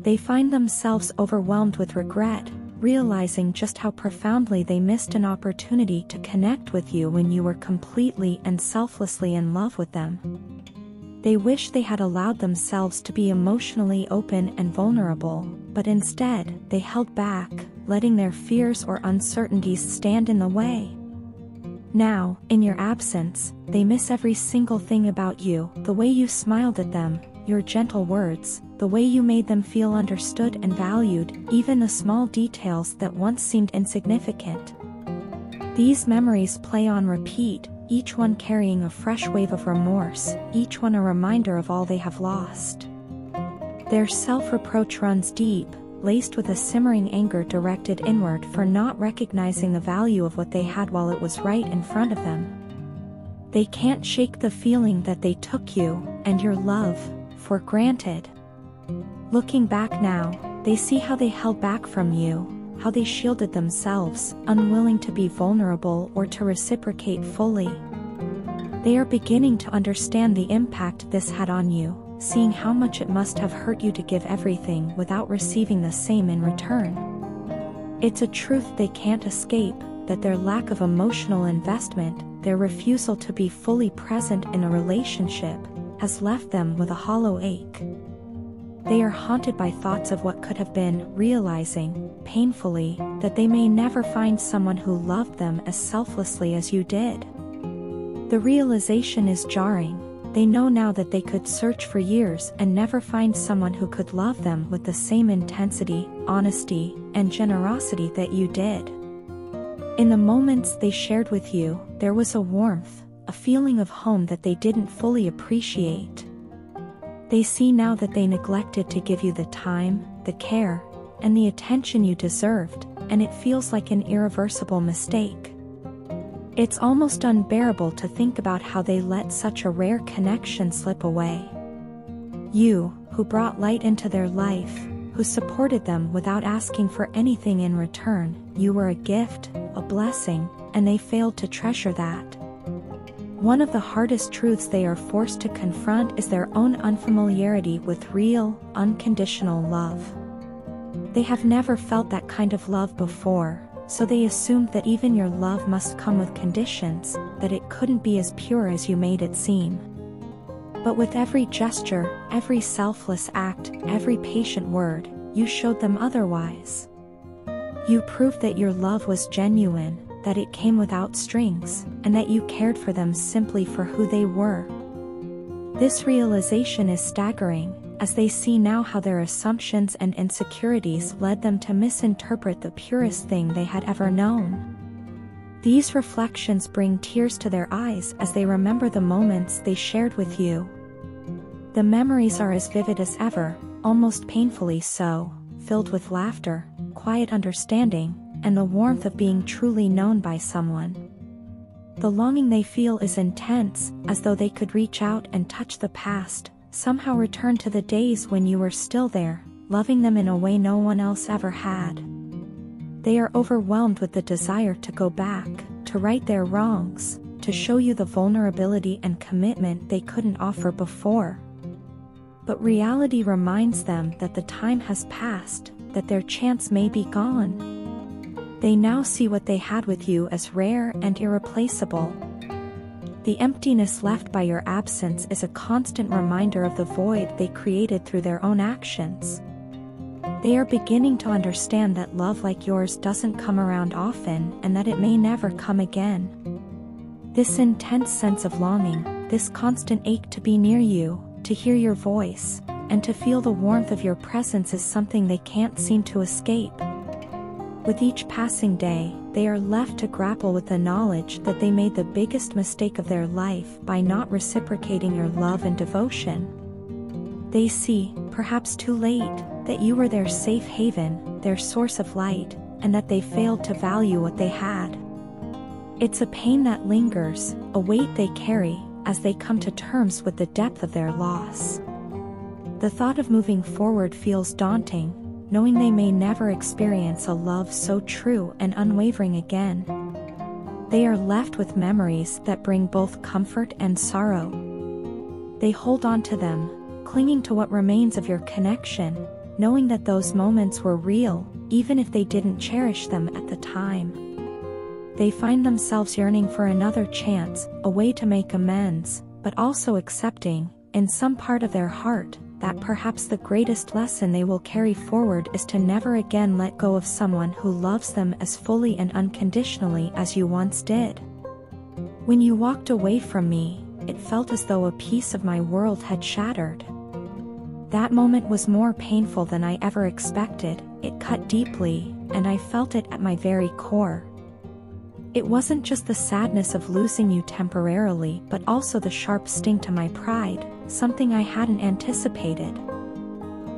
They find themselves overwhelmed with regret, realizing just how profoundly they missed an opportunity to connect with you when you were completely and selflessly in love with them. They wish they had allowed themselves to be emotionally open and vulnerable, but instead, they held back, letting their fears or uncertainties stand in the way. Now, in your absence, they miss every single thing about you, the way you smiled at them, your gentle words, the way you made them feel understood and valued, even the small details that once seemed insignificant. These memories play on repeat, each one carrying a fresh wave of remorse, each one a reminder of all they have lost. Their self-reproach runs deep, laced with a simmering anger directed inward for not recognizing the value of what they had while it was right in front of them. They can't shake the feeling that they took you, and your love, for granted. Looking back now, they see how they held back from you, how they shielded themselves, unwilling to be vulnerable or to reciprocate fully. They are beginning to understand the impact this had on you, seeing how much it must have hurt you to give everything without receiving the same in return. It's a truth they can't escape, that their lack of emotional investment, their refusal to be fully present in a relationship, has left them with a hollow ache. They are haunted by thoughts of what could have been, realizing, painfully, that they may never find someone who loved them as selflessly as you did. The realization is jarring. They know now that they could search for years and never find someone who could love them with the same intensity, honesty, and generosity that you did. In the moments they shared with you, there was a warmth, a feeling of home that they didn't fully appreciate. They see now that they neglected to give you the time, the care, and the attention you deserved, and it feels like an irreversible mistake. It's almost unbearable to think about how they let such a rare connection slip away. You, who brought light into their life, who supported them without asking for anything in return, you were a gift, a blessing, and they failed to treasure that. One of the hardest truths they are forced to confront is their own unfamiliarity with real, unconditional love. They have never felt that kind of love before, so they assumed that even your love must come with conditions, that it couldn't be as pure as you made it seem. But with every gesture, every selfless act, every patient word, you showed them otherwise. You proved that your love was genuine, that it came without strings, and that you cared for them simply for who they were. This realization is staggering, as they see now how their assumptions and insecurities led them to misinterpret the purest thing they had ever known. These reflections bring tears to their eyes as they remember the moments they shared with you. The memories are as vivid as ever, almost painfully so, filled with laughter, quiet understanding, and the warmth of being truly known by someone. The longing they feel is intense, as though they could reach out and touch the past, somehow return to the days when you were still there, loving them in a way no one else ever had. They are overwhelmed with the desire to go back, to right their wrongs, to show you the vulnerability and commitment they couldn't offer before. But reality reminds them that the time has passed, that their chance may be gone. They now see what they had with you as rare and irreplaceable. The emptiness left by your absence is a constant reminder of the void they created through their own actions. They are beginning to understand that love like yours doesn't come around often and that it may never come again. This intense sense of longing, this constant ache to be near you, to hear your voice, and to feel the warmth of your presence is something they can't seem to escape. With each passing day, they are left to grapple with the knowledge that they made the biggest mistake of their life by not reciprocating your love and devotion. They see, perhaps too late, that you were their safe haven, their source of light, and that they failed to value what they had. It's a pain that lingers, a weight they carry, as they come to terms with the depth of their loss. The thought of moving forward feels daunting, knowing they may never experience a love so true and unwavering again. They are left with memories that bring both comfort and sorrow. They hold on to them, clinging to what remains of your connection, knowing that those moments were real, even if they didn't cherish them at the time. They find themselves yearning for another chance, a way to make amends, but also accepting, in some part of their heart, that perhaps the greatest lesson they will carry forward is to never again let go of someone who loves them as fully and unconditionally as you once did. When you walked away from me, it felt as though a piece of my world had shattered. That moment was more painful than I ever expected. It cut deeply, and I felt it at my very core. It wasn't just the sadness of losing you temporarily, but also the sharp sting to my pride, something I hadn't anticipated.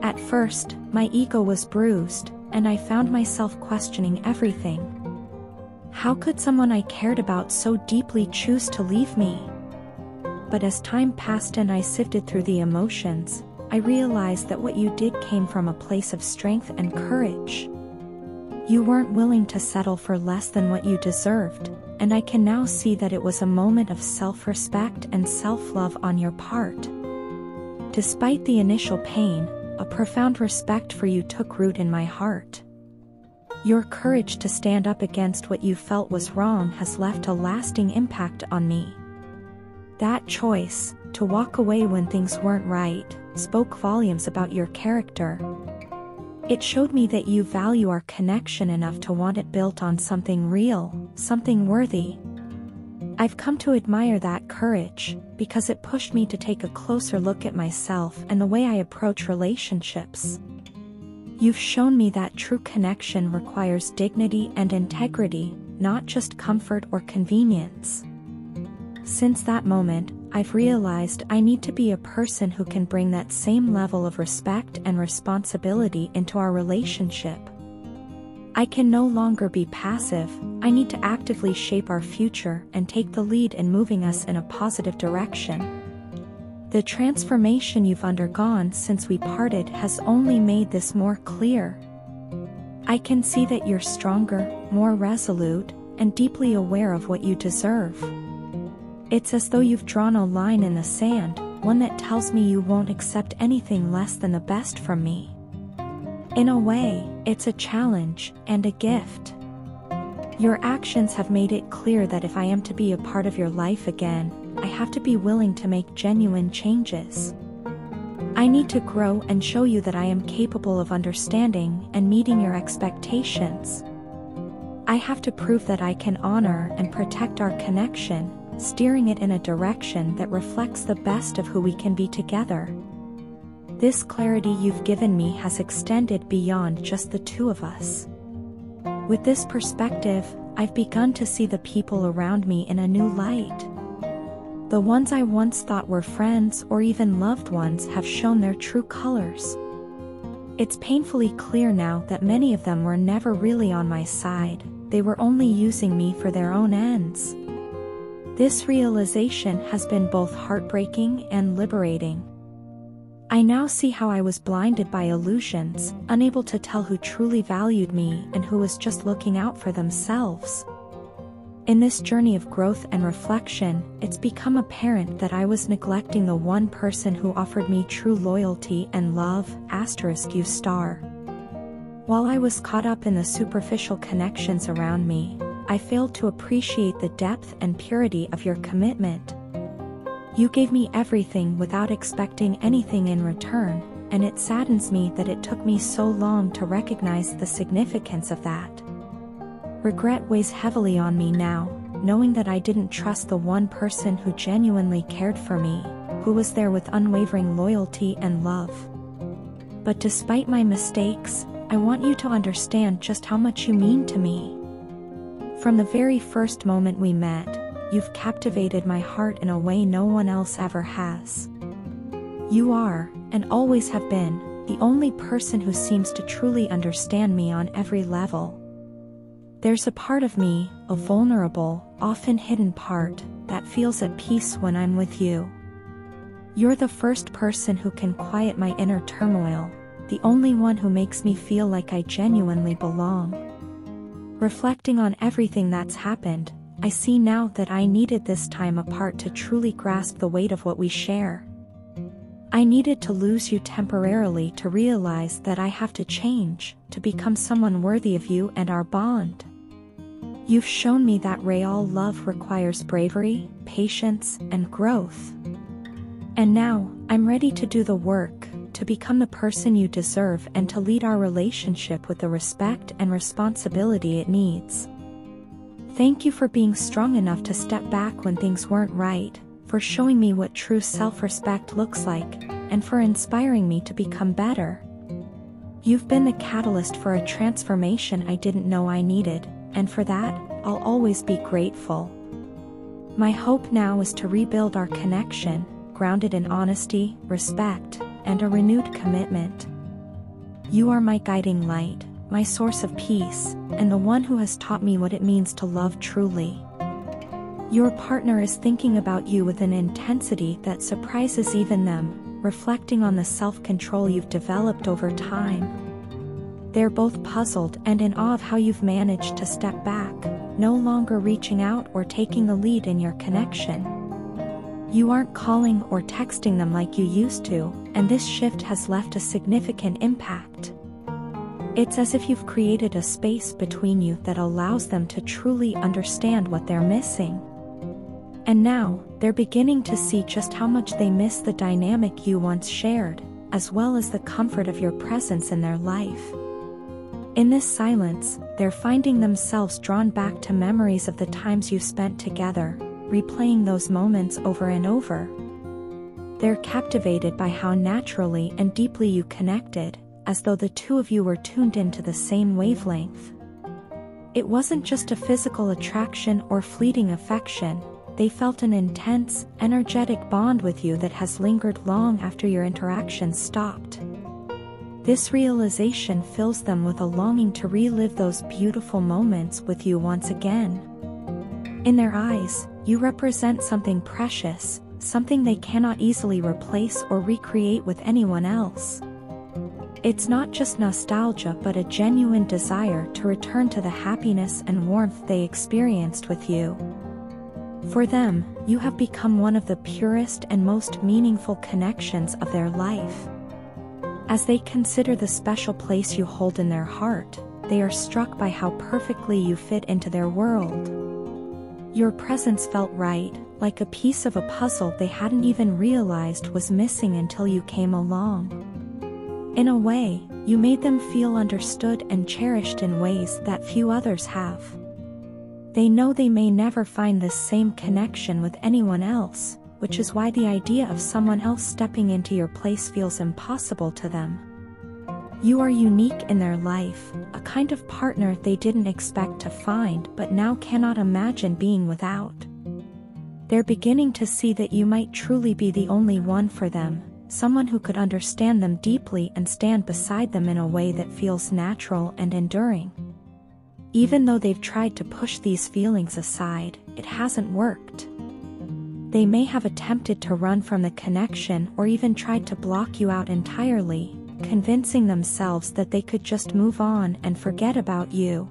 At first, my ego was bruised, and I found myself questioning everything. How could someone I cared about so deeply choose to leave me? But as time passed and I sifted through the emotions, I realized that what you did came from a place of strength and courage. You weren't willing to settle for less than what you deserved, and I can now see that it was a moment of self-respect and self-love on your part. Despite the initial pain, a profound respect for you took root in my heart. Your courage to stand up against what you felt was wrong has left a lasting impact on me. That choice, to walk away when things weren't right, spoke volumes about your character. It showed me that you value our connection enough to want it built on something real, something worthy. I've come to admire that courage, because it pushed me to take a closer look at myself and the way I approach relationships. You've shown me that true connection requires dignity and integrity, not just comfort or convenience. Since that moment, I've realized I need to be a person who can bring that same level of respect and responsibility into our relationship. I can no longer be passive. I need to actively shape our future and take the lead in moving us in a positive direction. The transformation you've undergone since we parted has only made this more clear. I can see that you're stronger, more resolute, and deeply aware of what you deserve. It's as though you've drawn a line in the sand, one that tells me you won't accept anything less than the best from me. In a way, it's a challenge and a gift. Your actions have made it clear that if I am to be a part of your life again, I have to be willing to make genuine changes. I need to grow and show you that I am capable of understanding and meeting your expectations. I have to prove that I can honor and protect our connection, steering it in a direction that reflects the best of who we can be together. This clarity you've given me has extended beyond just the two of us. With this perspective, I've begun to see the people around me in a new light. The ones I once thought were friends or even loved ones have shown their true colors. It's painfully clear now that many of them were never really on my side. They were only using me for their own ends. This realization has been both heartbreaking and liberating. I now see how I was blinded by illusions, unable to tell who truly valued me and who was just looking out for themselves. In this journey of growth and reflection, it's become apparent that I was neglecting the one person who offered me true loyalty and love, *U*. While I was caught up in the superficial connections around me, I failed to appreciate the depth and purity of your commitment. You gave me everything without expecting anything in return, and it saddens me that it took me so long to recognize the significance of that. Regret weighs heavily on me now, knowing that I didn't trust the one person who genuinely cared for me, who was there with unwavering loyalty and love. But despite my mistakes, I want you to understand just how much you mean to me. From the very first moment we met, you've captivated my heart in a way no one else ever has. You are, and always have been, the only person who seems to truly understand me on every level. There's a part of me, a vulnerable, often hidden part, that feels at peace when I'm with you. You're the first person who can quiet my inner turmoil, the only one who makes me feel like I genuinely belong. Reflecting on everything that's happened, I see now that I needed this time apart to truly grasp the weight of what we share. I needed to lose you temporarily to realize that I have to change, to become someone worthy of you and our bond. You've shown me that real love requires bravery, patience, and growth. And now, I'm ready to do the work, to become the person you deserve and to lead our relationship with the respect and responsibility it needs. Thank you for being strong enough to step back when things weren't right, for showing me what true self-respect looks like, and for inspiring me to become better. You've been the catalyst for a transformation I didn't know I needed, and for that, I'll always be grateful. My hope now is to rebuild our connection, grounded in honesty, respect, and a renewed commitment. You are my guiding light, my source of peace, and the one who has taught me what it means to love truly. Your partner is thinking about you with an intensity that surprises even them, reflecting on the self-control you've developed over time. They're both puzzled and in awe of how you've managed to step back, no longer reaching out or taking the lead in your connection. You aren't calling or texting them like you used to, and this shift has left a significant impact. It's as if you've created a space between you that allows them to truly understand what they're missing. And now, they're beginning to see just how much they miss the dynamic you once shared, as well as the comfort of your presence in their life. In this silence, they're finding themselves drawn back to memories of the times you spent together, replaying those moments over and over. They're captivated by how naturally and deeply you connected, as though the two of you were tuned into the same wavelength. It wasn't just a physical attraction or fleeting affection. They felt an intense, energetic bond with you that has lingered long after your interactions stopped. This realization fills them with a longing to relive those beautiful moments with you once again. In their eyes, you represent something precious, something they cannot easily replace or recreate with anyone else. It's not just nostalgia but a genuine desire to return to the happiness and warmth they experienced with you. For them, you have become one of the purest and most meaningful connections of their life. As they consider the special place you hold in their heart, they are struck by how perfectly you fit into their world. Your presence felt right, like a piece of a puzzle they hadn't even realized was missing until you came along. In a way, you made them feel understood and cherished in ways that few others have. They know they may never find this same connection with anyone else, which is why the idea of someone else stepping into your place feels impossible to them. You are unique in their life, a kind of partner they didn't expect to find but now cannot imagine being without. They're beginning to see that you might truly be the only one for them, someone who could understand them deeply and stand beside them in a way that feels natural and enduring. Even though they've tried to push these feelings aside, it hasn't worked. They may have attempted to run from the connection or even tried to block you out entirely, convincing themselves that they could just move on and forget about you.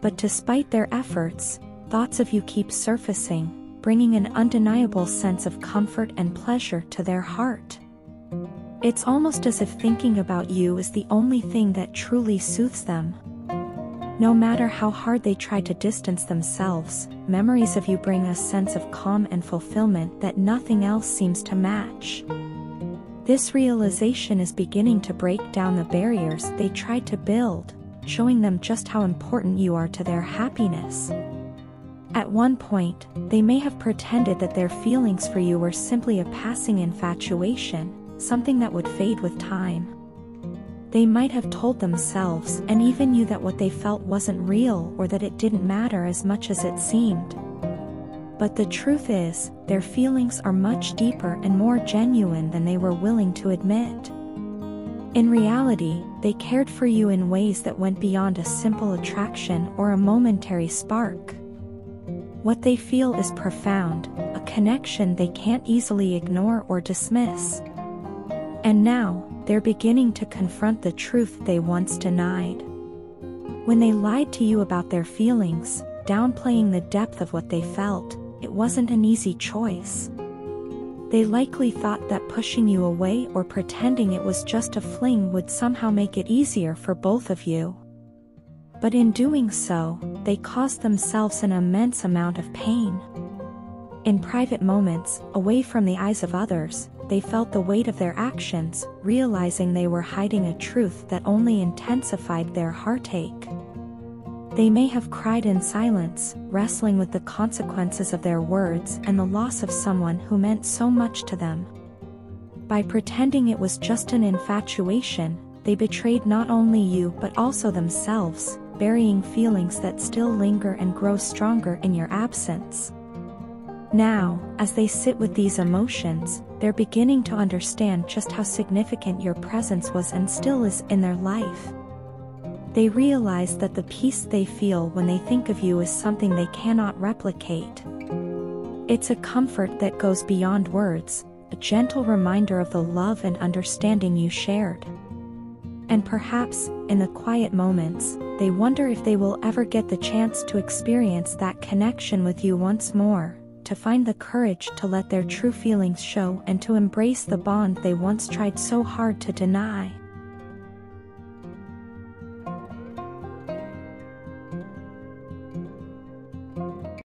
But despite their efforts, thoughts of you keep surfacing, bringing an undeniable sense of comfort and pleasure to their heart. It's almost as if thinking about you is the only thing that truly soothes them. No matter how hard they try to distance themselves, memories of you bring a sense of calm and fulfillment that nothing else seems to match. This realization is beginning to break down the barriers they tried to build, showing them just how important you are to their happiness. At one point, they may have pretended that their feelings for you were simply a passing infatuation, something that would fade with time. They might have told themselves and even you that what they felt wasn't real or that it didn't matter as much as it seemed. But the truth is, their feelings are much deeper and more genuine than they were willing to admit. In reality, they cared for you in ways that went beyond a simple attraction or a momentary spark. What they feel is profound, a connection they can't easily ignore or dismiss. And now, they're beginning to confront the truth they once denied. When they lied to you about their feelings, downplaying the depth of what they felt, it wasn't an easy choice. They likely thought that pushing you away or pretending it was just a fling would somehow make it easier for both of you. But in doing so, they caused themselves an immense amount of pain. In private moments, away from the eyes of others, they felt the weight of their actions, realizing they were hiding a truth that only intensified their heartache. They may have cried in silence, wrestling with the consequences of their words and the loss of someone who meant so much to them. By pretending it was just an infatuation, they betrayed not only you but also themselves, burying feelings that still linger and grow stronger in your absence. Now, as they sit with these emotions, they're beginning to understand just how significant your presence was and still is in their life. They realize that the peace they feel when they think of you is something they cannot replicate. It's a comfort that goes beyond words, a gentle reminder of the love and understanding you shared. And perhaps, in the quiet moments, they wonder if they will ever get the chance to experience that connection with you once more, to find the courage to let their true feelings show and to embrace the bond they once tried so hard to deny.